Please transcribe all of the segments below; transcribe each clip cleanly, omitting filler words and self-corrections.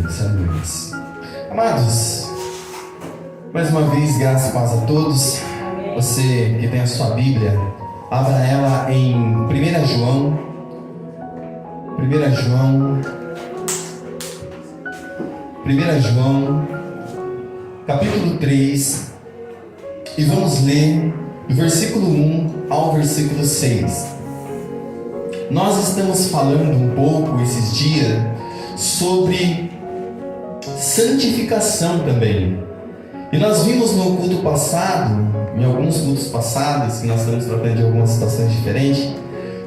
luz, a luz. Amados, mais uma vez, graça e paz a todos. Você que tem a sua Bíblia, abra ela em 1 João, capítulo 3, e vamos ler do versículo 1 ao versículo 6. Nós estamos falando um pouco esses dias sobre santificação também. E nós vimos no culto passado, em alguns cultos passados, que nós estamos tratando de algumas situações diferentes,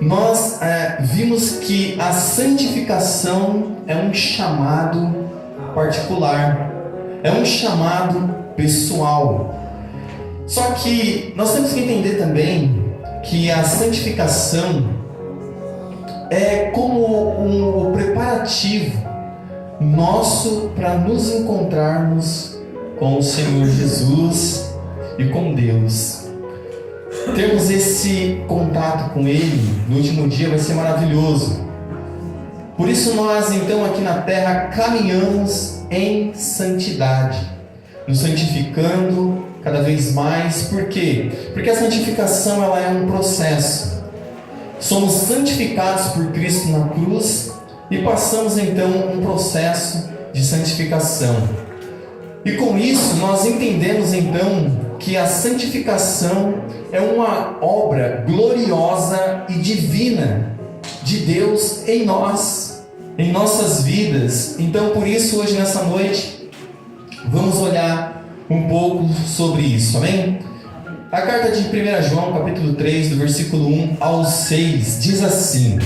nós vimos que a santificação é um chamado particular, é um chamado pessoal. Só que nós temos que entender também que a santificação é como um preparativo nosso para nos encontrarmos com o Senhor Jesus e com Deus. Termos esse contato com Ele no último dia vai ser maravilhoso. Por isso nós então aqui na terra caminhamos em santidade, nos santificando cada vez mais. Por quê? Porque a santificação ela é um processo. Somos santificados por Cristo na cruz e passamos então um processo de santificação. E com isso nós entendemos então que a santificação é uma obra gloriosa e divina de Deus em nós, em nossas vidas. Então por isso hoje nessa noite vamos olhar um pouco sobre isso, amém? A carta de 1 João, capítulo 3, do versículo 1 ao 6, diz assim: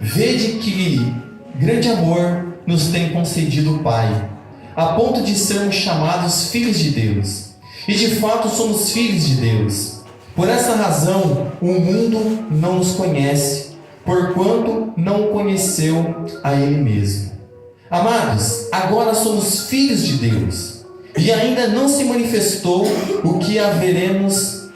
Vede que grande amor nos tem concedido o Pai, a ponto de sermos chamados filhos de Deus. E de fato somos filhos de Deus. Por essa razão, o mundo não nos conhece, porquanto não conheceu a Ele mesmo. Amados, agora somos filhos de Deus. E ainda não se manifestou o que haveremos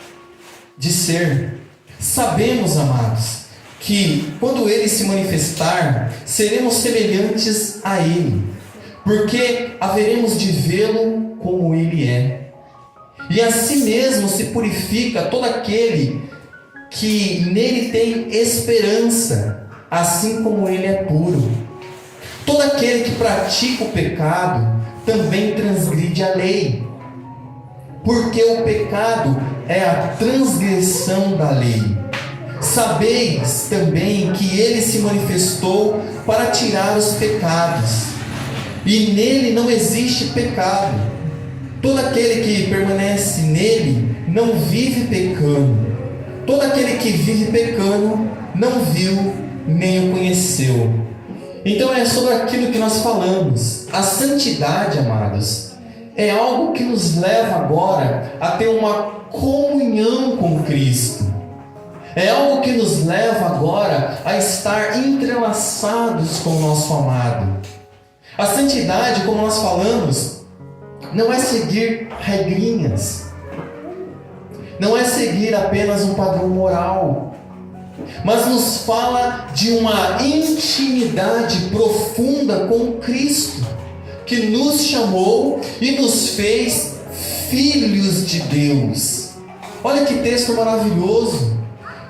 de ser. Sabemos, amados, que quando Ele se manifestar, seremos semelhantes a Ele, porque haveremos de vê-lo como Ele é. E assim mesmo se purifica todo aquele que nele tem esperança, assim como Ele é puro. Todo aquele que pratica o pecado também transgride a lei, porque o pecado é a transgressão da lei. Sabeis também que Ele se manifestou para tirar os pecados, e nele não existe pecado. Todo aquele que permanece nele não vive pecando. Todo aquele que vive pecando não viu nem o conheceu. Então é sobre aquilo que nós falamos. A santidade, amados, é algo que nos leva agora a ter uma comunhão com Cristo. É algo que nos leva agora a estar entrelaçados com o nosso amado. A santidade, como nós falamos, não é seguir regrinhas, não é seguir apenas um padrão moral, mas nos fala de uma intimidade profunda com Cristo, que nos chamou e nos fez filhos de Deus. Olha que texto maravilhoso,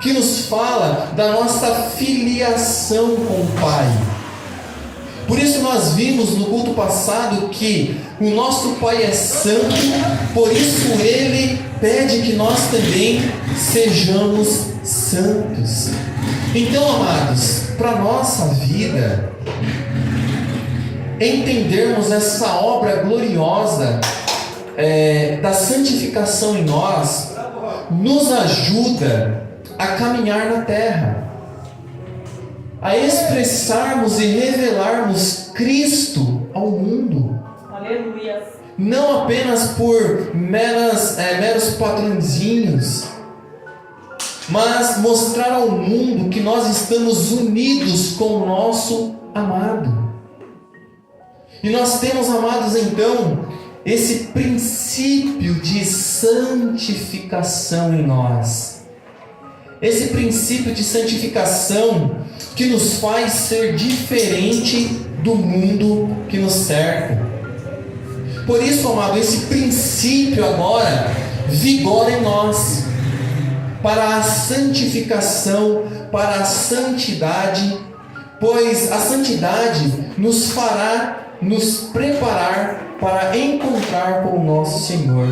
que nos fala da nossa filiação com o Pai. Por isso nós vimos no culto passado que o nosso Pai é santo, por isso Ele pede que nós também sejamos santos. Então, amados, para a nossa vida, entendermos essa obra gloriosa da santificação em nós, nos ajuda a caminhar na terra, a expressarmos e revelarmos Cristo ao mundo. Aleluia. Não apenas por meros padrõezinhos, mas mostrar ao mundo que nós estamos unidos com o nosso amado. E nós temos, amados, então, esse princípio de santificação em nós. Esse princípio de santificação que nos faz ser diferente do mundo que nos cerca. Por isso, amado, esse princípio agora vigora em nós, para a santificação, para a santidade, pois a santidade nos fará nos preparar para encontrar com o nosso Senhor.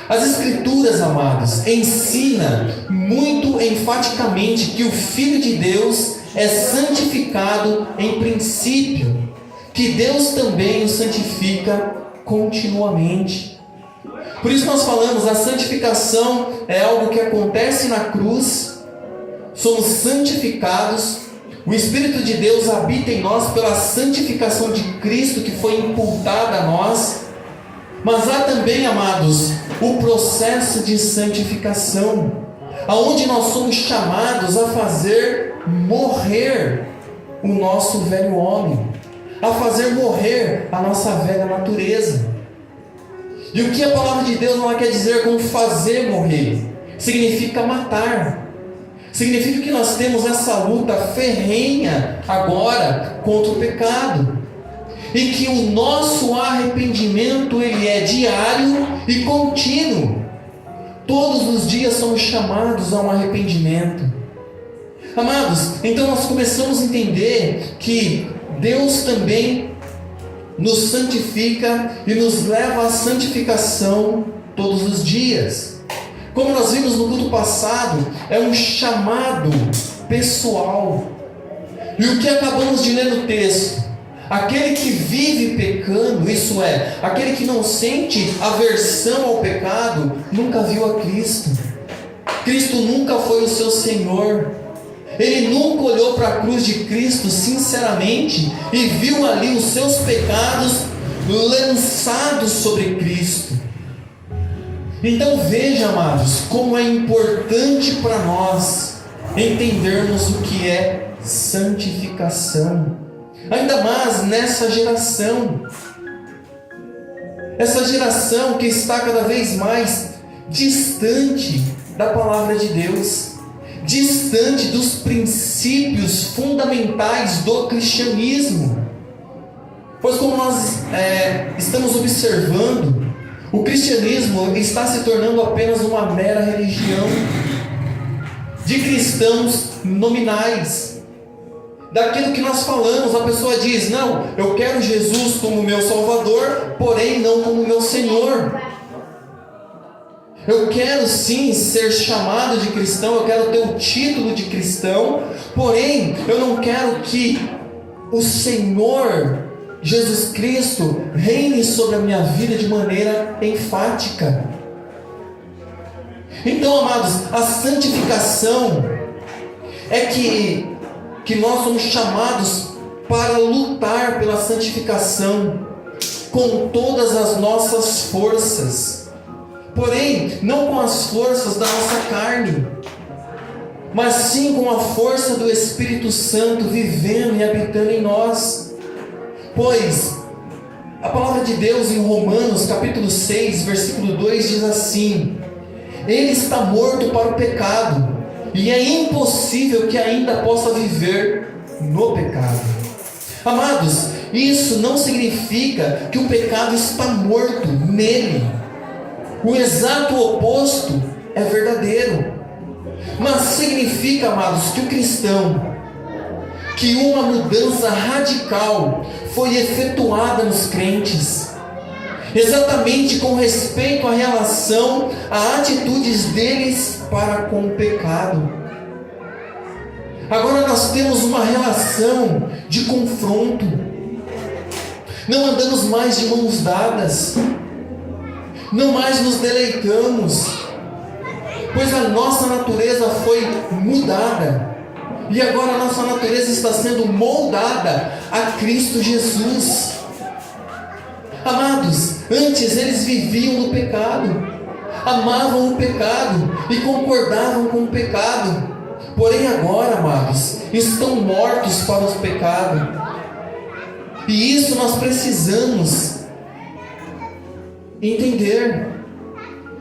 As Escrituras, amados, ensinam muito enfaticamente que o Filho de Deus é santificado em princípio, que Deus também o santifica continuamente. Por isso nós falamos, a santificação é algo que acontece na cruz, somos santificados, o Espírito de Deus habita em nós pela santificação de Cristo que foi imputada a nós, mas há também, amados, o processo de santificação, aonde nós somos chamados a fazer morrer o nosso velho homem, a fazer morrer a nossa velha natureza. E o que a palavra de Deus não quer dizer com fazer morrer? Significa matar. Significa que nós temos essa luta ferrenha agora contra o pecado. E que o nosso arrependimento ele é diário e contínuo. Todos os dias somos chamados a um arrependimento. Amados, então nós começamos a entender que Deus também nos santifica e nos leva à santificação todos os dias. Como nós vimos no culto passado, é um chamado pessoal. E o que acabamos de ler no texto? Aquele que vive pecando, isso é, aquele que não sente aversão ao pecado, nunca viu a Cristo. Cristo nunca foi o seu Senhor. Ele nunca olhou para a cruz de Cristo sinceramente e viu ali os seus pecados lançados sobre Cristo. Então veja, amados, como é importante para nós entendermos o que é santificação. Ainda mais nessa geração. Essa geração que está cada vez mais distante da palavra de Deus, distante dos princípios fundamentais do cristianismo. Pois como nós estamos observando, o cristianismo está se tornando apenas uma mera religião de cristãos nominais. Daquilo que nós falamos, a pessoa diz, não, eu quero Jesus como meu Salvador, porém não como meu Senhor. Eu quero sim ser chamado de cristão, eu quero ter o título de cristão, porém eu não quero que o Senhor Jesus Cristo reine sobre a minha vida de maneira enfática. Então, amados, a santificação é que nós somos chamados para lutar pela santificação com todas as nossas forças, porém não com as forças da nossa carne, mas sim com a força do Espírito Santo vivendo e habitando em nós. Pois a palavra de Deus em Romanos capítulo 6 versículo 2 diz assim: ele está morto para o pecado e é impossível que ainda possa viver no pecado. Amados, isso não significa que o pecado está morto nele. O exato oposto é verdadeiro. Mas significa, amados, que o cristão, que uma mudança radical foi efetuada nos crentes, exatamente com respeito à relação, a atitudes deles para com o pecado. Agora nós temos uma relação de confronto. Não andamos mais de mãos dadas, não mais nos deleitamos, pois a nossa natureza foi mudada, e agora a nossa natureza está sendo moldada a Cristo Jesus. Amados, antes eles viviam no pecado, amavam o pecado e concordavam com o pecado, porém agora, amados, estão mortos para o pecado. E isso nós precisamos entender.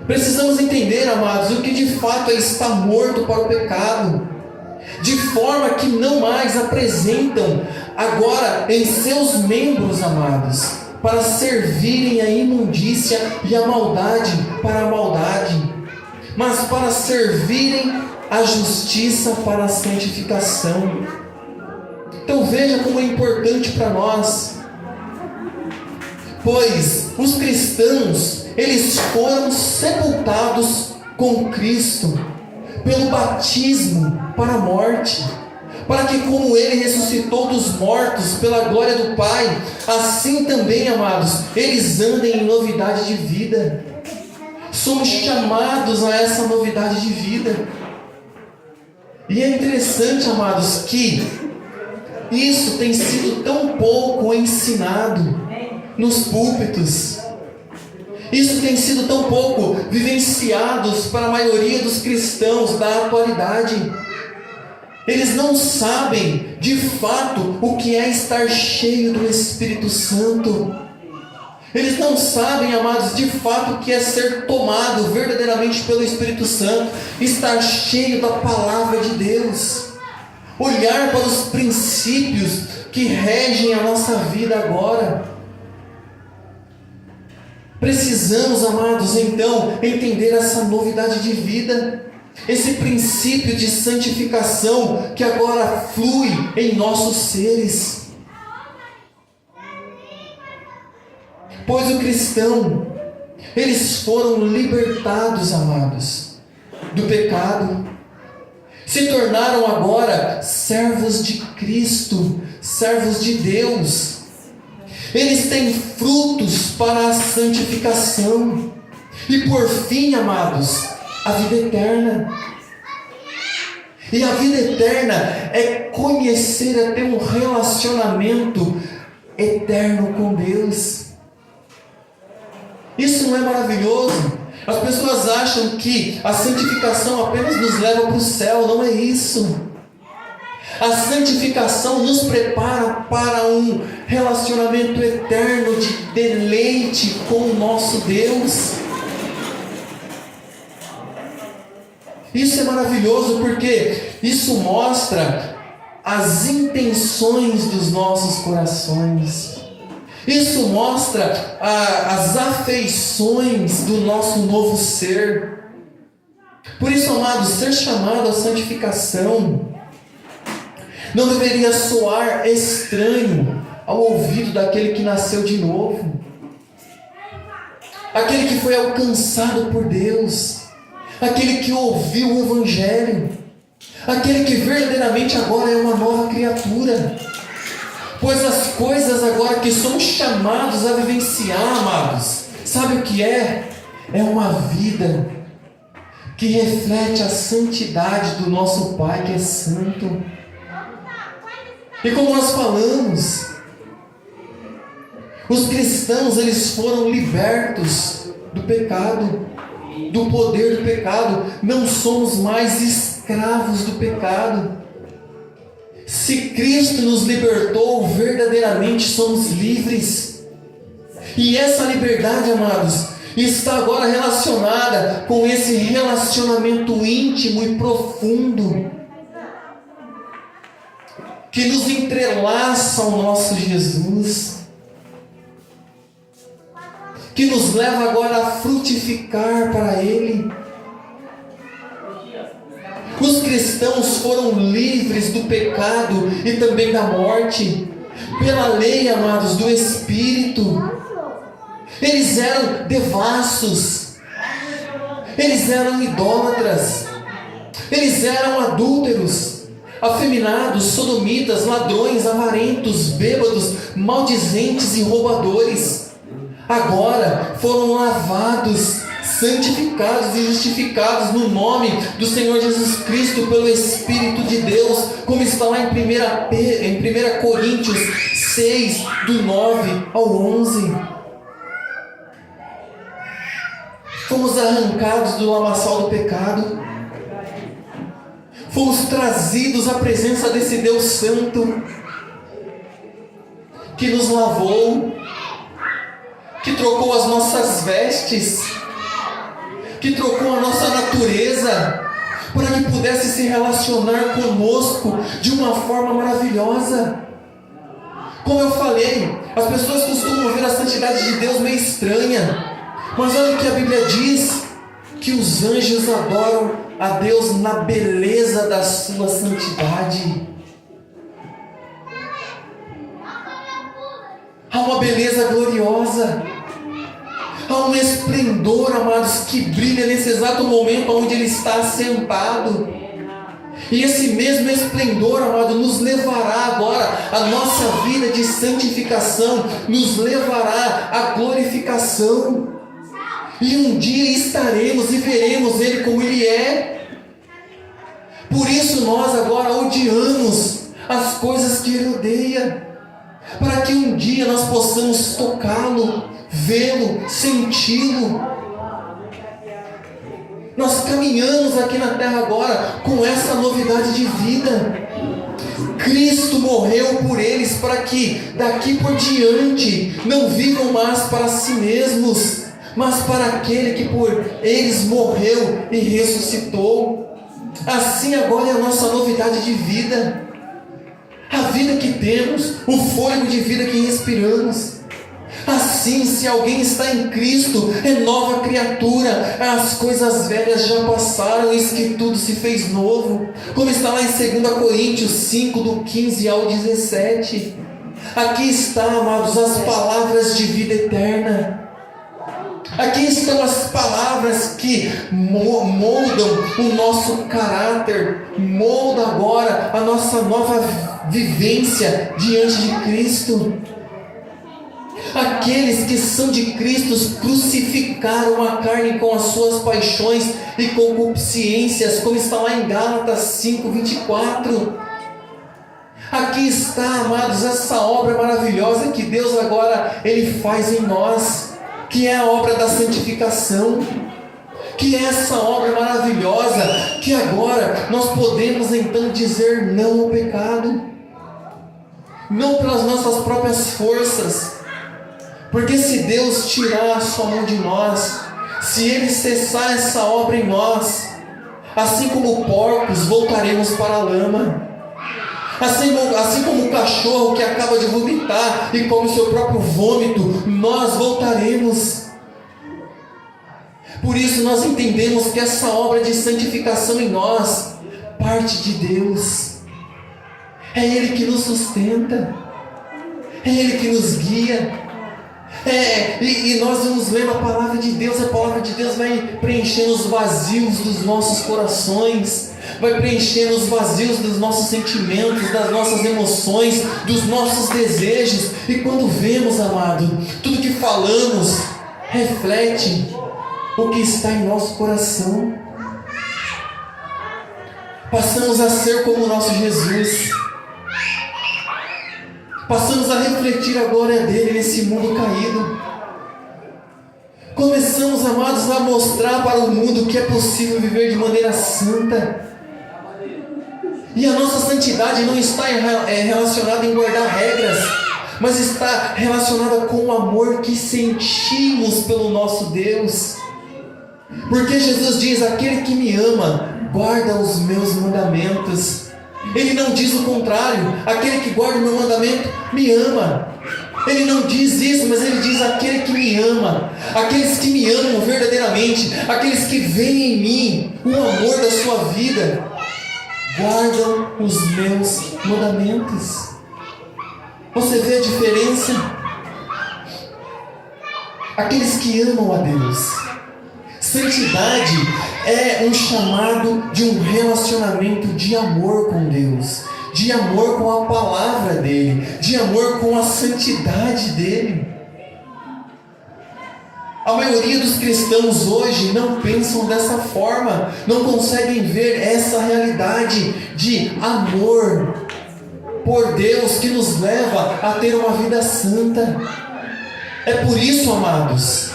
Precisamos entender, amados, o que de fato é estar morto para o pecado, de forma que não mais apresentam agora em seus membros, amados, para servirem a imundícia e a maldade para a maldade, mas para servirem a justiça para a santificação. Então veja como é importante para nós, pois os cristãos, eles foram sepultados com Cristo pelo batismo para a morte, para que como Ele ressuscitou dos mortos pela glória do Pai, assim também, amados, eles andem em novidade de vida. Somos chamados a essa novidade de vida. E é interessante, amados, que isso tem sido tão pouco ensinado nos púlpitos. Isso tem sido tão pouco vivenciados para a maioria dos cristãos da atualidade. Eles não sabem de fato o que é estar cheio do Espírito Santo. Eles não sabem, amados, de fato o que é ser tomado verdadeiramente pelo Espírito Santo, estar cheio da palavra de Deus, olhar para os princípios que regem a nossa vida agora. Precisamos, amados, então, entender essa novidade de vida, esse princípio de santificação que agora flui em nossos seres. Pois o cristão, eles foram libertados, amados, do pecado, se tornaram agora servos de Cristo, servos de Deus. Eles têm frutos para a santificação. E por fim, amados, a vida eterna. E a vida eterna é conhecer, é ter um relacionamento eterno com Deus. Isso não é maravilhoso? As pessoas acham que a santificação apenas nos leva para o céu. Não é isso. A santificação nos prepara para um relacionamento eterno de deleite com o nosso Deus. Isso é maravilhoso porque isso mostra as intenções dos nossos corações. Isso mostra as afeições do nosso novo ser. Por isso, amados, ser chamado à santificação não deveria soar estranho ao ouvido daquele que nasceu de novo, aquele que foi alcançado por Deus, aquele que ouviu o Evangelho, aquele que verdadeiramente agora é uma nova criatura. Pois as coisas agora que somos chamados a vivenciar, amados, sabe o que é? É uma vida que reflete a santidade do nosso Pai que é santo. E como nós falamos, os cristãos, eles foram libertos do pecado, do poder do pecado. Não somos mais escravos do pecado. Se Cristo nos libertou, verdadeiramente somos livres. E essa liberdade, amados, está agora relacionada com esse relacionamento íntimo e profundo que nos entrelaça ao nosso Jesus, que nos leva agora a frutificar para Ele. Os cristãos foram livres do pecado e também da morte, pela lei, amados, do Espírito. Eles eram devassos, eles eram idólatras, eles eram adúlteros, afeminados, sodomitas, ladrões, avarentos, bêbados, maldizentes e roubadores. Agora foram lavados, santificados e justificados no nome do Senhor Jesus Cristo pelo Espírito de Deus, como está lá em 1 Coríntios 6, do 9 ao 11. Fomos arrancados do lamaçal do pecado, fomos trazidos à presença desse Deus Santo, que nos lavou, que trocou as nossas vestes, que trocou a nossa natureza, para que pudesse se relacionar conosco de uma forma maravilhosa. Como eu falei, as pessoas costumam ver a santidade de Deus meio estranha. Mas olha o que a Bíblia diz, que os anjos adoram a Deus na beleza da sua santidade. Há uma beleza gloriosa, há um esplendor, amados, que brilha nesse exato momento onde Ele está sentado. E esse mesmo esplendor, amado, nos levará agora à nossa vida de santificação, nos levará à glorificação. E um dia estaremos e veremos Ele como Ele é. Por isso nós agora odiamos as coisas que Ele odeia, para que um dia nós possamos tocá-lo, vê-lo, senti-lo. Nós caminhamos aqui na terra agora com essa novidade de vida. Cristo morreu por eles para que daqui por diante não vivam mais para si mesmos, mas para aquele que por eles morreu e ressuscitou. Assim agora é a nossa novidade de vida. A vida que temos, o fôlego de vida que respiramos. Assim, se alguém está em Cristo, é nova criatura. As coisas velhas já passaram, eis que tudo se fez novo. Como está lá em 2 Coríntios 5, do 15 ao 17. Aqui está, amados, as palavras de vida eterna. Aqui estão as palavras que moldam o nosso caráter, molda agora a nossa nova vivência diante de Cristo. Aqueles que são de Cristo crucificaram a carne com as suas paixões e concupiscências, como está lá em Gálatas 5:24. Aqui está, amados, essa obra maravilhosa que Deus agora Ele faz em nós, que é a obra da santificação, que é essa obra maravilhosa, que agora nós podemos então dizer não ao pecado, não pelas nossas próprias forças, porque se Deus tirar a sua mão de nós, se Ele cessar essa obra em nós, assim como porcos voltaremos para a lama. Assim como o cachorro que acaba de vomitar e come seu próprio vômito, nós voltaremos. Por isso nós entendemos que essa obra de santificação em nós parte de Deus. É Ele que nos sustenta, é Ele que nos guia. E nós vamos lendo a palavra de Deus vai preenchendo os vazios dos nossos corações, vai preenchendo os vazios dos nossos sentimentos, das nossas emoções, dos nossos desejos. E quando vemos, amado, tudo que falamos reflete o que está em nosso coração. Passamos a ser como o nosso Jesus. Passamos a refletir a glória dele nesse mundo caído. Começamos, amados, a mostrar para o mundo que é possível viver de maneira santa. E a nossa santidade não está relacionada em guardar regras, mas está relacionada com o amor que sentimos pelo nosso Deus. Porque Jesus diz: aquele que me ama, guarda os meus mandamentos. Ele não diz o contrário: aquele que guarda o meu mandamento, me ama. Ele não diz isso, mas ele diz: aquele que me ama. Aqueles que me amam verdadeiramente, aqueles que veem em mim o amor da sua vida, guardam os meus mandamentos. Você vê a diferença? Aqueles que amam a Deus. Santidade é um chamado de um relacionamento de amor com Deus, de amor com a palavra dele, de amor com a santidade dele. A maioria dos cristãos hoje não pensam dessa forma, não conseguem ver essa realidade de amor por Deus que nos leva a ter uma vida santa. É por isso, amados,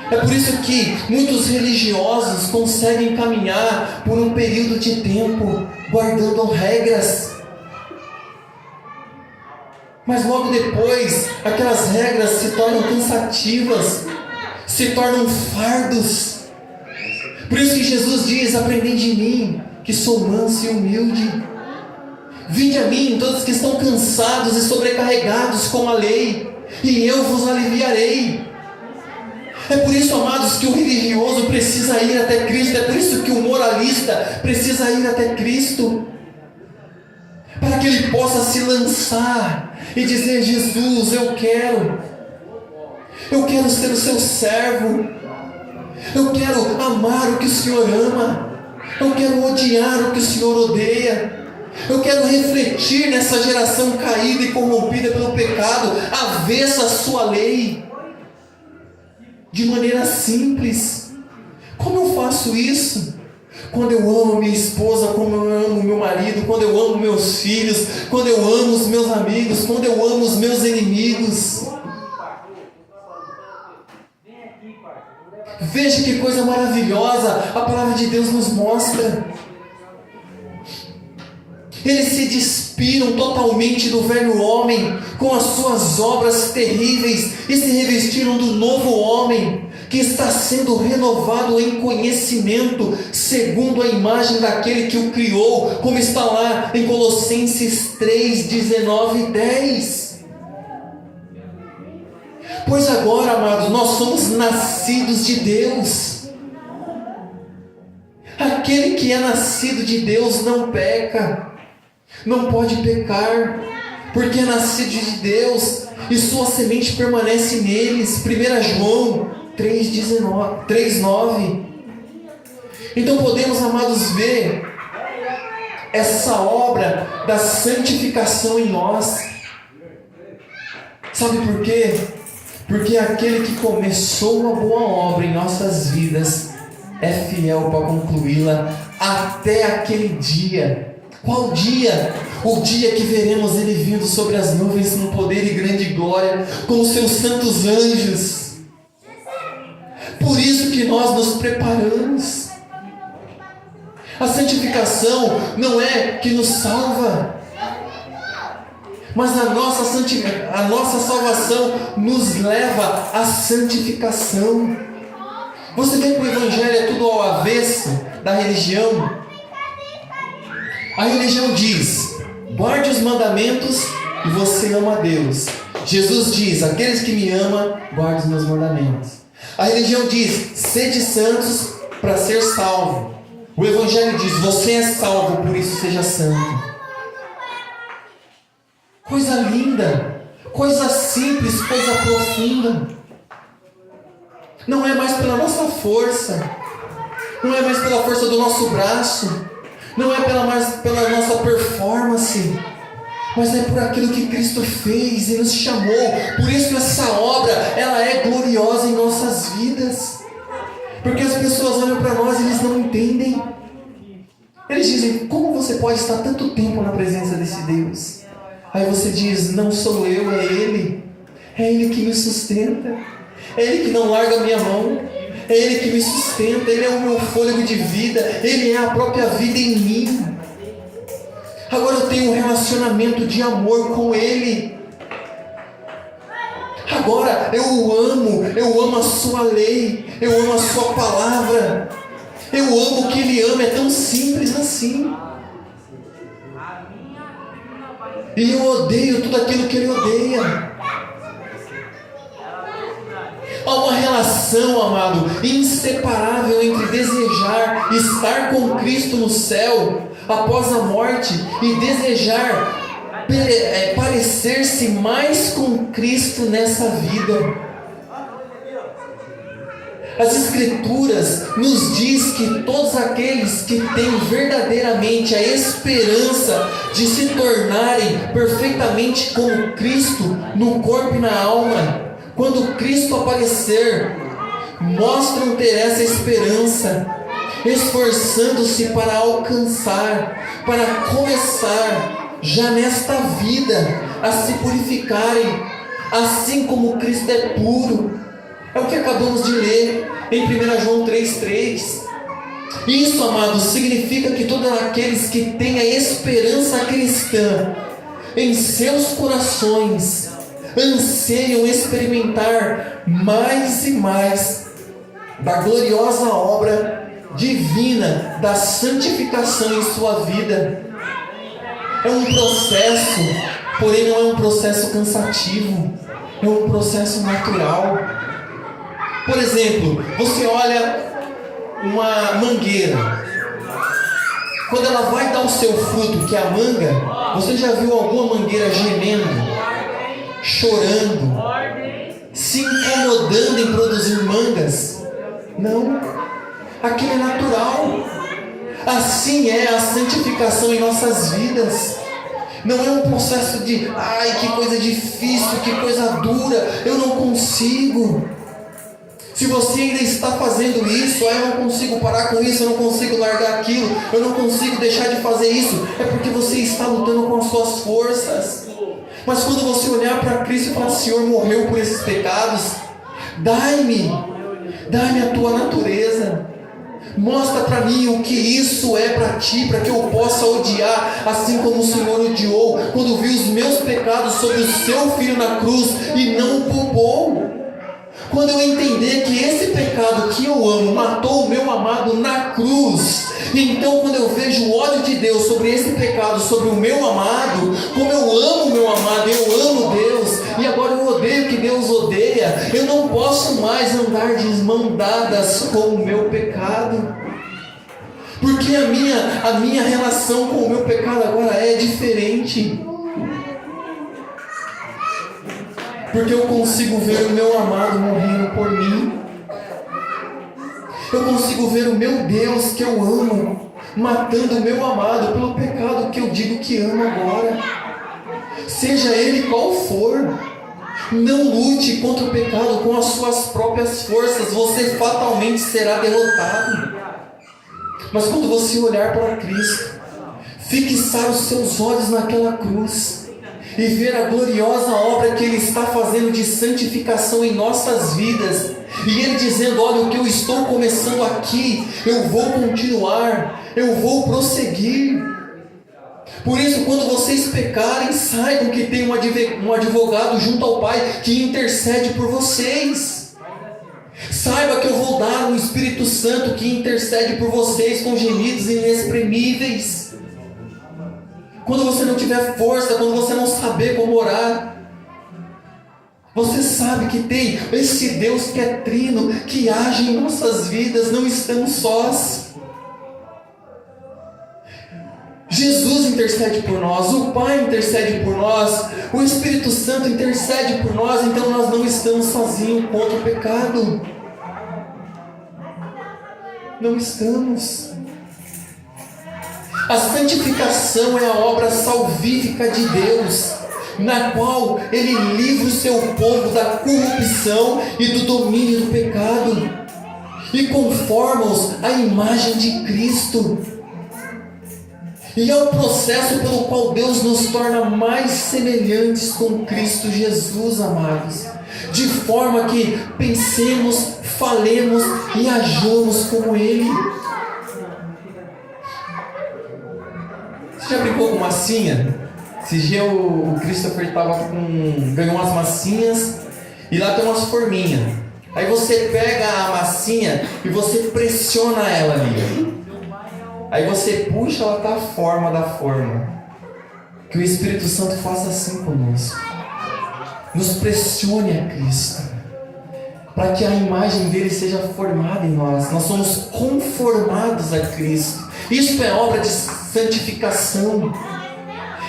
é por isso que muitos religiosos conseguem caminhar por um período de tempo guardando regras, mas logo depois aquelas regras se tornam cansativas, se tornam fardos. Por isso que Jesus diz: aprendei de mim, que sou manso e humilde. Vinde a mim, todos que estão cansados e sobrecarregados com a lei, e eu vos aliviarei. É por isso, amados, que o religioso precisa ir até Cristo. É por isso que o moralista precisa ir até Cristo, para que ele possa se lançar e dizer: Jesus, eu quero ser o seu servo, eu quero amar o que o Senhor ama, eu quero odiar o que o Senhor odeia, eu quero refletir nessa geração caída e corrompida pelo pecado, avessa a sua lei, de maneira simples. Como eu faço isso? Quando eu amo minha esposa, quando eu amo meu marido, quando eu amo meus filhos, quando eu amo os meus amigos, quando eu amo os meus inimigos. Veja que coisa maravilhosa a palavra de Deus nos mostra. Eles se despiram totalmente do velho homem com as suas obras terríveis e se revestiram do novo homem, que está sendo renovado em conhecimento segundo a imagem daquele que o criou, como está lá em Colossenses 3, 19 e 10. Pois agora, amados, nós somos nascidos de Deus. Aquele que é nascido de Deus não peca, não pode pecar, porque é nascido de Deus e sua semente permanece neles. 1 João 3,9. Então podemos, amados, ver essa obra da santificação em nós. Sabe por quê? Porque aquele que começou uma boa obra em nossas vidas é fiel para concluí-la até aquele dia. Qual dia? O dia que veremos Ele vindo sobre as nuvens com poder e grande glória, com os seus santos anjos. Por isso que nós nos preparamos. A santificação não é que nos salva, mas a nossa salvação nos leva à santificação. Você vê que o Evangelho é tudo ao avesso da religião. A religião diz: guarde os mandamentos e você ama a Deus. Jesus diz: aqueles que me amam, guardem os meus mandamentos. A religião diz: sede santos para ser salvo. O Evangelho diz: você é salvo, por isso seja santo. Coisa linda, coisa simples, coisa profunda. Não é mais pela nossa força, não é mais pela força do nosso braço, não é mais pela nossa performance, mas é por aquilo que Cristo fez e nos chamou. Por isso que essa obra, ela é gloriosa em nossas vidas. Porque as pessoas olham para nós e eles não entendem. Eles dizem: como você pode estar tanto tempo na presença desse Deus? Aí você diz: não sou eu, é Ele. É Ele que me sustenta. É Ele que não larga a minha mão. É Ele que me sustenta. Ele é o meu fôlego de vida. Ele é a própria vida em mim. Agora eu tenho um relacionamento de amor com Ele. Agora eu amo a sua lei, eu amo a sua palavra, eu amo o que Ele ama. É tão simples assim. E eu odeio tudo aquilo que Ele odeia. Há uma relação, amado, inseparável entre desejar estar com Cristo no céu após a morte e desejar parecer-se mais com Cristo nessa vida. As Escrituras nos diz que todos aqueles que têm verdadeiramente a esperança de se tornarem perfeitamente como Cristo no corpo e na alma, quando Cristo aparecer, mostram ter essa esperança, esforçando-se para alcançar, para começar já nesta vida a se purificarem, assim como Cristo é puro. É o que acabamos de ler em 1 João 3,3. Isso, amados, significa que todos aqueles que têm a esperança cristã em seus corações anseiam experimentar mais e mais da gloriosa obra divina da santificação em sua vida. É um processo, porém não é um processo cansativo, é um processo natural. Por exemplo, você olha uma mangueira. Quando ela vai dar o seu fruto, que é a manga, você já viu alguma mangueira gemendo, chorando, se incomodando em produzir mangas? Não. Aquilo é natural. Assim é a santificação em nossas vidas. Não é um processo de, ai, que coisa difícil, que coisa dura, eu não consigo. Se você ainda está fazendo isso, eu não consigo parar com isso, eu não consigo largar aquilo, eu não consigo deixar de fazer isso, é porque você está lutando com as suas forças. Mas quando você olhar para Cristo e falar, Senhor, morreu por esses pecados, dai-me a tua natureza. Mostra para mim o que isso é para ti, para que eu possa odiar, assim como o Senhor odiou, quando viu os meus pecados sobre o seu Filho na cruz e não o poupou. Quando eu entender que esse pecado que eu amo matou o meu amado na cruz, então quando eu vejo o ódio de Deus sobre esse pecado, sobre o meu amado, como eu amo o meu amado, eu amo Deus, e agora eu odeio o que Deus odeia, eu não posso mais andar de mãos dadas com o meu pecado, porque a minha relação com o meu pecado agora é diferente. Porque eu consigo ver o meu amado morrendo por mim. Eu consigo ver o meu Deus que eu amo matando o meu amado pelo pecado que eu digo que amo agora. Seja ele qual for. Não lute contra o pecado com as suas próprias forças. Você fatalmente será derrotado. Mas quando você olhar para Cristo, fixar os seus olhos naquela cruz e ver a gloriosa obra que Ele está fazendo de santificação em nossas vidas, e Ele dizendo, olha, o que eu estou começando aqui, eu vou continuar, eu vou prosseguir. Por isso, quando vocês pecarem, saibam que tem um advogado junto ao Pai que intercede por vocês. Saiba que eu vou dar um Espírito Santo que intercede por vocês com gemidos inexprimíveis. Quando você não tiver força, quando você não saber como orar, você sabe que tem esse Deus que é trino, que age em nossas vidas, não estamos sós. Jesus intercede por nós, o Pai intercede por nós, o Espírito Santo intercede por nós, então nós não estamos sozinhos contra o pecado. Não estamos. A santificação é a obra salvífica de Deus, na qual Ele livra o seu povo da corrupção e do domínio do pecado, e conforma-os à imagem de Cristo. E é o processo pelo qual Deus nos torna mais semelhantes com Cristo Jesus, amados, de forma que pensemos, falemos e ajamos como Ele. Você já brincou com massinha? Esse dia o Christopher ganhou umas massinhas e lá tem umas forminhas. Aí você pega a massinha e você pressiona ela ali. Aí você puxa, ela tá a forma da forma. Que o Espírito Santo faça assim conosco. Nos pressione a Cristo, para que a imagem dele seja formada em nós. Nós somos conformados a Cristo. Isso é obra de santificação.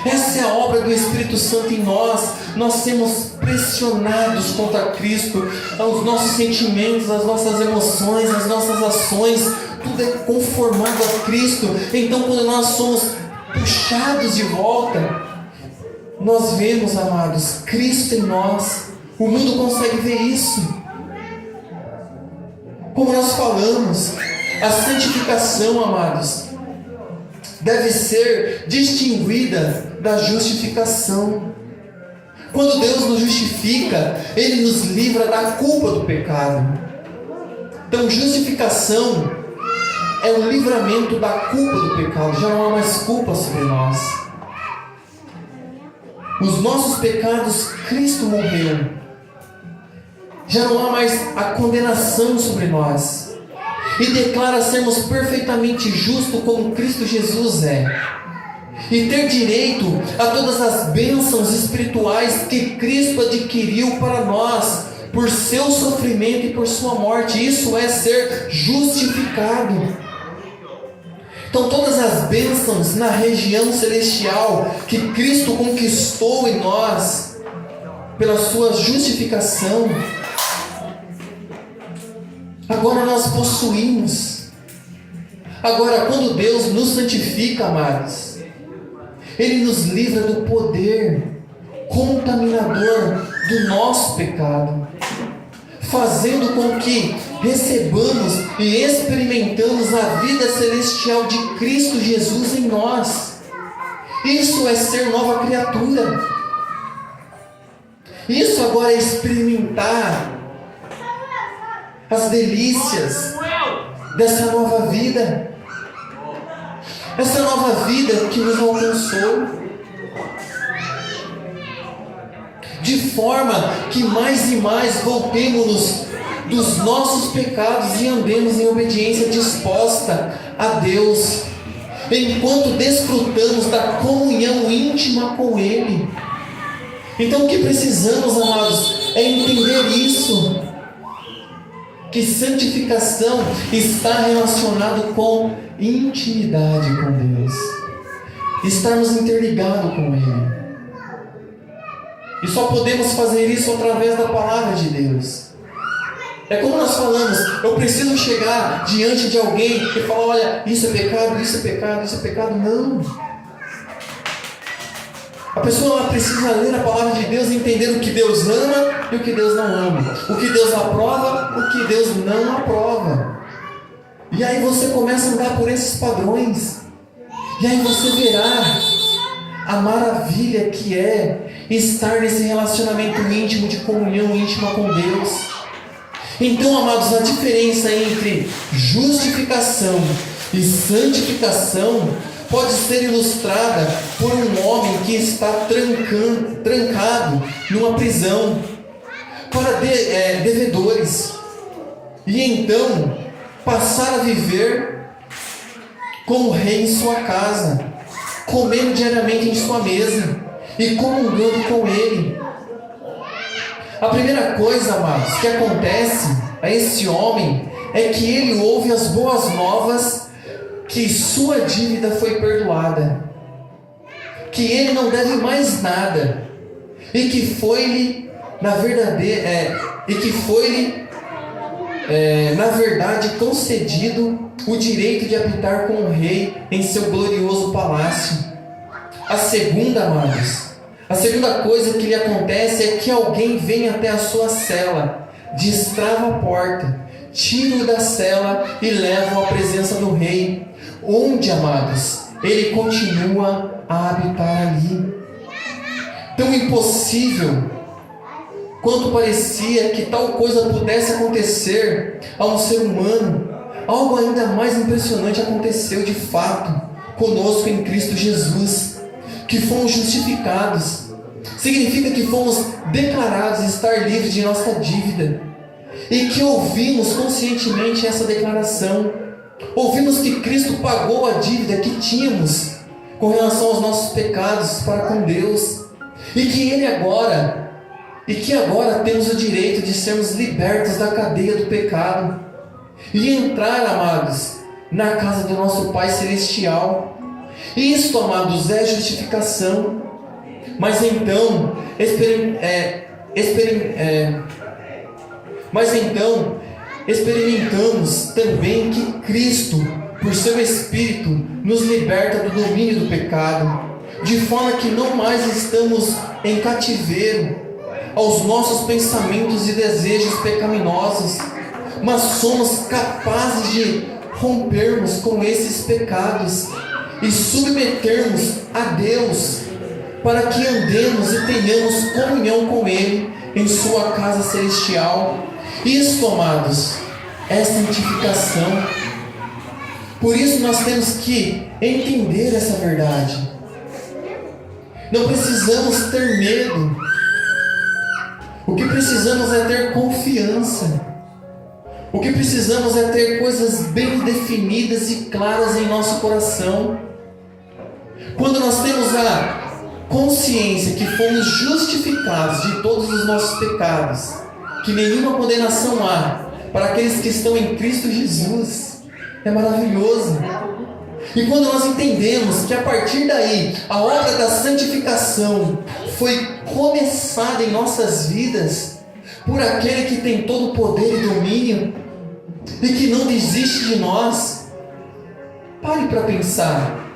Essa é a obra do Espírito Santo em nós. Nós sermos pressionados contra Cristo, os nossos sentimentos, as nossas emoções, as nossas ações, tudo é conformado a Cristo. Então, quando nós somos puxados de volta, nós vemos, amados, Cristo em nós. O mundo consegue ver isso. Como nós falamos, a santificação, amados, deve ser distinguida da justificação. Quando Deus nos justifica, Ele nos livra da culpa do pecado. Então, justificação é o livramento da culpa do pecado. Já não há mais culpa sobre nós. Os nossos pecados, Cristo morreu. Já não há mais a condenação sobre nós. E declara sermos perfeitamente justos como Cristo Jesus é. e ter direito a todas as bênçãos espirituais que Cristo adquiriu para nós por seu sofrimento e por sua morte. Isso é ser justificado. Então todas as bênçãos na região celestial que Cristo conquistou em nós pela sua justificação, agora nós possuímos. Agora, quando Deus nos santifica, amados, Ele nos livra do poder contaminador do nosso pecado, fazendo com que recebamos e experimentamos a vida celestial de Cristo Jesus em nós. Isso é ser nova criatura. Isso agora é experimentar as delícias dessa nova vida. Essa nova vida que nos alcançou. De forma que mais e mais voltemos-nos dos nossos pecados e andemos em obediência disposta a Deus, enquanto desfrutamos da comunhão íntima com Ele. Então o que precisamos, amados, é entender isso, que santificação está relacionado com intimidade com Deus, estarmos interligados com Ele. E só podemos fazer isso através da palavra de Deus. É como nós falamos, eu preciso chegar diante de alguém e falar, olha, isso é pecado, isso é pecado, isso é pecado. Não. A pessoa ela precisa ler a palavra de Deus e entender o que Deus ama e o que Deus não ama. O que Deus aprova, o que Deus não aprova. E aí você começa a andar por esses padrões. E aí você verá a maravilha que é estar nesse relacionamento íntimo, de comunhão íntima com Deus. Então, amados, a diferença entre justificação e santificação pode ser ilustrada por um homem que está trancado numa prisão para devedores, e então passar a viver como rei em sua casa, comendo diariamente em sua mesa e comungando com ele. A primeira coisa, amados, que acontece a esse homem é que ele ouve as boas novas que sua dívida foi perdoada, que ele não deve mais nada, e que foi-lhe na verdade concedido o direito de habitar com o rei em seu glorioso palácio. A segunda coisa que lhe acontece é que alguém vem até a sua cela, destrava a porta, tira-o da cela e leva-o à presença do rei, onde, amados, ele continua a habitar ali. Tão impossível quanto parecia que tal coisa pudesse acontecer a um ser humano, algo ainda mais impressionante aconteceu de fato conosco em Cristo Jesus, que fomos justificados. Significa que fomos declarados estar livres de nossa dívida, e que ouvimos conscientemente essa declaração. Ouvimos que Cristo pagou a dívida que tínhamos com relação aos nossos pecados para com Deus, e que agora temos o direito de sermos libertos da cadeia do pecado e entrar, amados, na casa do nosso Pai Celestial. Isto, amados, é justificação. Mas então experimentamos também que Cristo, por seu Espírito, nos liberta do domínio do pecado, de forma que não mais estamos em cativeiro aos nossos pensamentos e desejos pecaminosos, mas somos capazes de rompermos com esses pecados e submetermos a Deus, para que andemos e tenhamos comunhão com Ele em sua casa celestial. Isso, amados, é santificação. Por isso nós temos que entender essa verdade. Não precisamos ter medo. O que precisamos é ter confiança. O que precisamos é ter coisas bem definidas e claras em nosso coração. Quando nós temos a consciência que fomos justificados de todos os nossos pecados, que nenhuma condenação há para aqueles que estão em Cristo Jesus, é maravilhoso. E quando nós entendemos que a partir daí a obra da santificação foi começada em nossas vidas por aquele que tem todo o poder e domínio e que não desiste de nós, pare para pensar.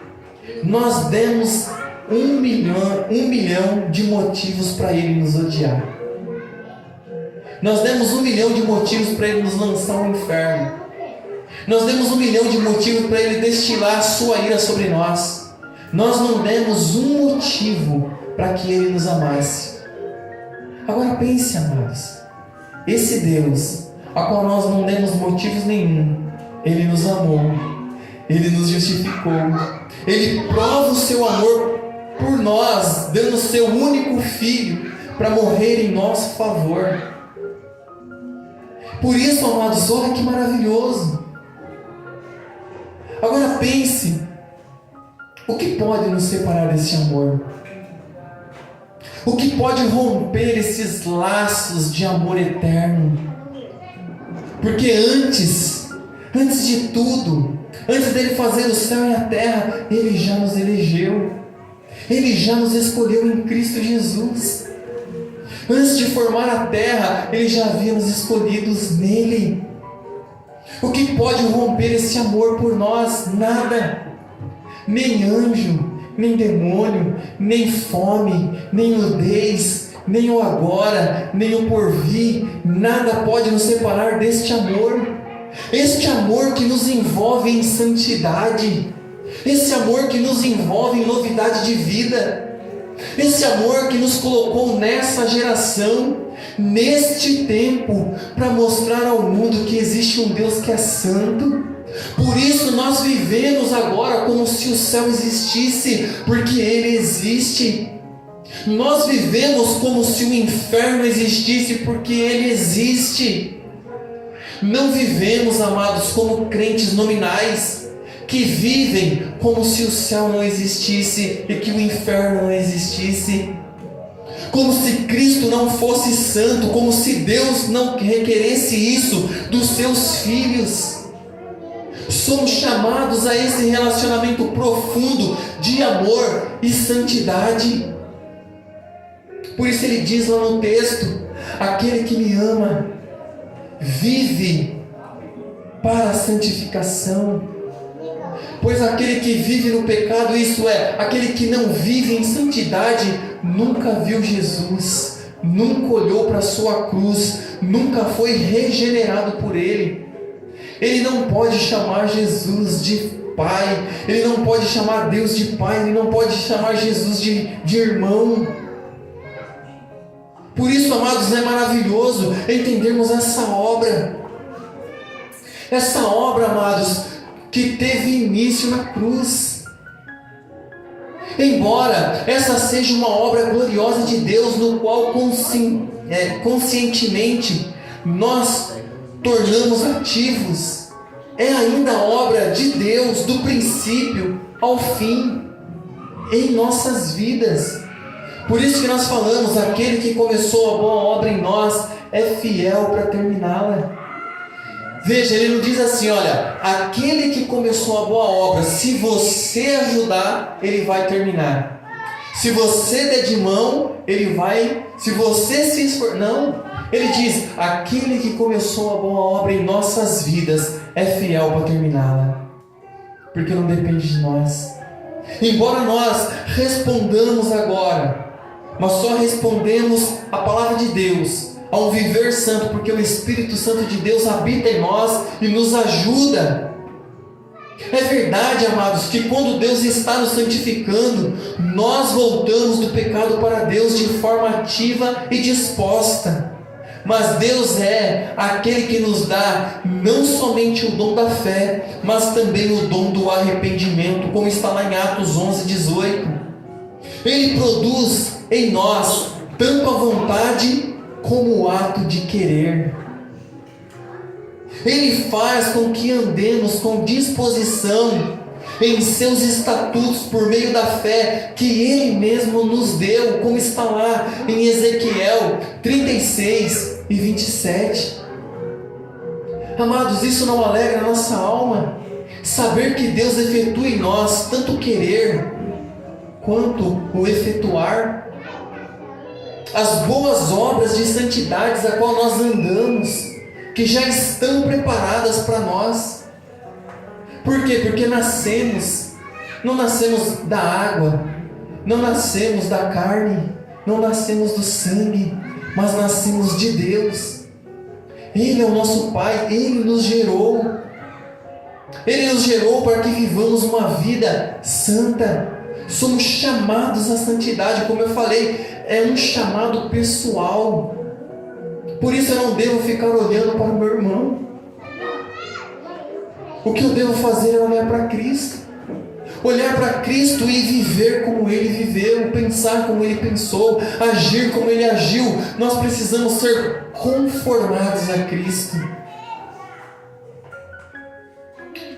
Nós demos 1 milhão de motivos para Ele nos odiar. Nós demos 1 milhão de motivos para Ele nos lançar ao inferno. Nós demos 1 milhão de motivos para Ele destilar a sua ira sobre nós. Nós não demos um motivo para que Ele nos amasse. Agora pense, amados, esse Deus, a qual nós não demos motivos nenhum, Ele nos amou, Ele nos justificou, Ele prova o seu amor por nós, dando o seu único Filho para morrer em nosso favor. Por isso, amados, olha que maravilhoso. Agora pense, o que pode nos separar desse amor? O que pode romper esses laços de amor eterno? Porque antes de tudo, antes dele fazer o céu e a terra, Ele já nos elegeu. Ele já nos escolheu em Cristo Jesus. Antes de formar a terra, Ele já havia nos escolhidos nele. O que pode romper esse amor por nós? Nada. Nem anjo, nem demônio, nem fome, nem nudez, nem o agora, nem o porvir. Nada pode nos separar deste amor. Este amor que nos envolve em santidade. Esse amor que nos envolve em novidade de vida. Esse amor que nos colocou nessa geração, neste tempo, para mostrar ao mundo que existe um Deus que é santo. Por isso nós vivemos agora como se o céu existisse, porque Ele existe. Nós vivemos como se o inferno existisse, porque Ele existe. Não vivemos, amados, como crentes nominais, que vivem como se o céu não existisse e que o inferno não existisse, como se Cristo não fosse santo, como se Deus não requeresse isso dos seus filhos. Somos chamados a esse relacionamento profundo de amor e santidade. Por isso Ele diz lá no texto: aquele que me ama vive para a santificação. Pois aquele que vive no pecado, isso é, aquele que não vive em santidade, nunca viu Jesus, nunca olhou para a sua cruz, nunca foi regenerado por Ele. Ele não pode chamar Jesus de Pai, Ele não pode chamar Deus de Pai, Ele não pode chamar Jesus de irmão. Por isso, amados, é maravilhoso entendermos essa obra. Essa obra, amados, que teve início na cruz. Embora essa seja uma obra gloriosa de Deus, no qual conscientemente nós tornamos ativos, é ainda obra de Deus do princípio ao fim em nossas vidas. Por isso que nós falamos: aquele que começou a boa obra em nós é fiel para terminá-la. Veja, ele não diz assim: olha, aquele que começou a boa obra, se você ajudar, ele vai terminar. Se você der de mão, ele vai. Se você se esforçar. Não, ele diz: aquele que começou a boa obra em nossas vidas é fiel para terminá-la. Porque não depende de nós. Embora nós respondamos agora, mas só respondemos a palavra de Deus ao viver santo, porque o Espírito Santo de Deus habita em nós e nos ajuda. É verdade, amados, que quando Deus está nos santificando, nós voltamos do pecado para Deus de forma ativa e disposta. Mas Deus é aquele que nos dá não somente o dom da fé, mas também o dom do arrependimento, como está lá em Atos 11:18. Ele produz em nós tanto a vontade como o ato de querer. Ele faz com que andemos com disposição em seus estatutos por meio da fé que Ele mesmo nos deu, como está lá em Ezequiel 36 e 27. Amados, isso não alegra a nossa alma? Saber que Deus efetua em nós tanto o querer quanto o efetuar, as boas obras de santidades a qual nós andamos, que já estão preparadas para nós. Por quê? Porque não nascemos da água, não nascemos da carne, não nascemos do sangue, mas nascemos de Deus. Ele é o nosso Pai, Ele nos gerou. Ele nos gerou para que vivamos uma vida santa. Somos chamados à santidade, como eu falei, é um chamado pessoal. Por isso eu não devo ficar olhando para o meu irmão. O que eu devo fazer é olhar para Cristo. Olhar para Cristo e viver como Ele viveu, pensar como Ele pensou, agir como Ele agiu. Nós precisamos ser conformados a Cristo.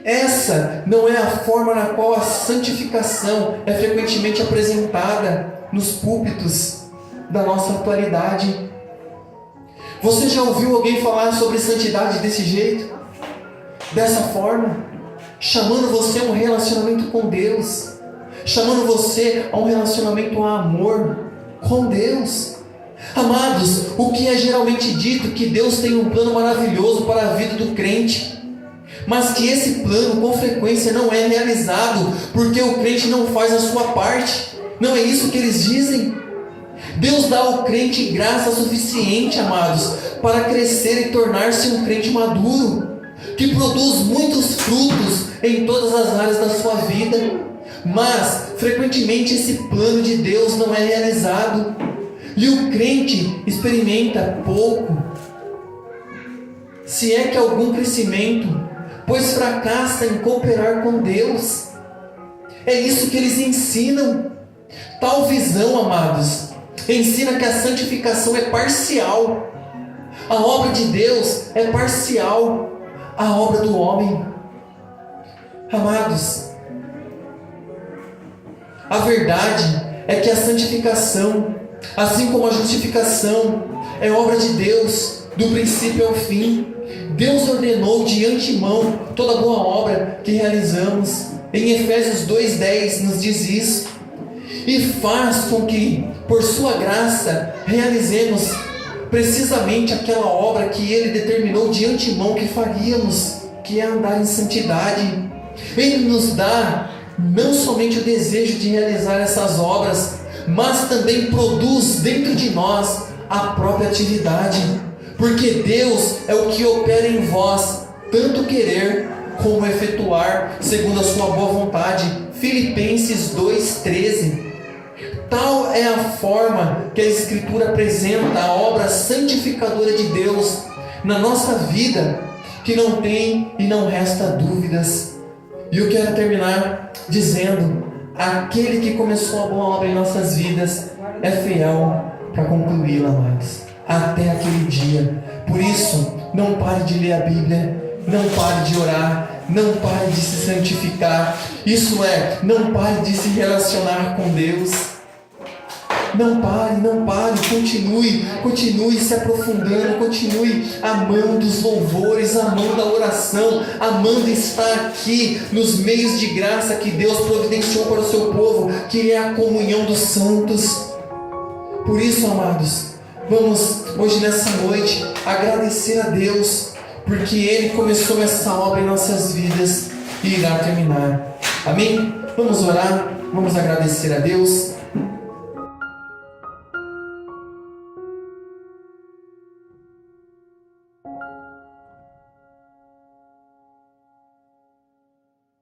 Essa não é a forma na qual a santificação é frequentemente apresentada nos púlpitos da nossa atualidade. Você já ouviu alguém falar sobre santidade desse jeito? Dessa forma? Chamando você a um relacionamento com Deus, chamando você a um relacionamento a amor com Deus. Amados, o que é geralmente dito que Deus tem um plano maravilhoso para a vida do crente, mas que esse plano com frequência não é realizado porque o crente não faz a sua parte. Não é isso que eles dizem? Deus dá ao crente graça suficiente, amados, para crescer e tornar-se um crente maduro, que produz muitos frutos em todas as áreas da sua vida. Mas frequentemente esse plano de Deus não é realizado e o crente experimenta pouco, se é que algum crescimento, pois fracassa em cooperar com Deus. É isso que eles ensinam. Tal visão, amados, ensina que a santificação é parcial. A obra de Deus é parcial à obra do homem. Amados, a verdade é que a santificação, assim como a justificação, é obra de Deus, do princípio ao fim. Deus ordenou de antemão toda boa obra que realizamos. Em Efésios 2:10 nos diz isso. E faz com que, por sua graça, realizemos precisamente aquela obra que Ele determinou de antemão que faríamos, que é andar em santidade. Ele nos dá não somente o desejo de realizar essas obras, mas também produz dentro de nós a própria atividade, porque Deus é o que opera em vós, tanto querer como efetuar, segundo a sua boa vontade. Filipenses 2:13. Tal é a forma que a Escritura apresenta a obra santificadora de Deus na nossa vida, que não tem e não resta dúvidas. E eu quero terminar dizendo: aquele que começou a boa obra em nossas vidas é fiel para concluí-la, amados, até aquele dia. Por isso, não pare de ler a Bíblia, não pare de orar, não pare de se santificar. Isso é, não pare de se relacionar com Deus. Não pare, continue se aprofundando, continue amando os louvores, amando a oração, amando estar aqui nos meios de graça que Deus providenciou para o seu povo, que é a comunhão dos santos. Por isso, amados, vamos hoje nessa noite agradecer a Deus, porque Ele começou essa obra em nossas vidas e irá terminar. Amém? Vamos orar, vamos agradecer a Deus.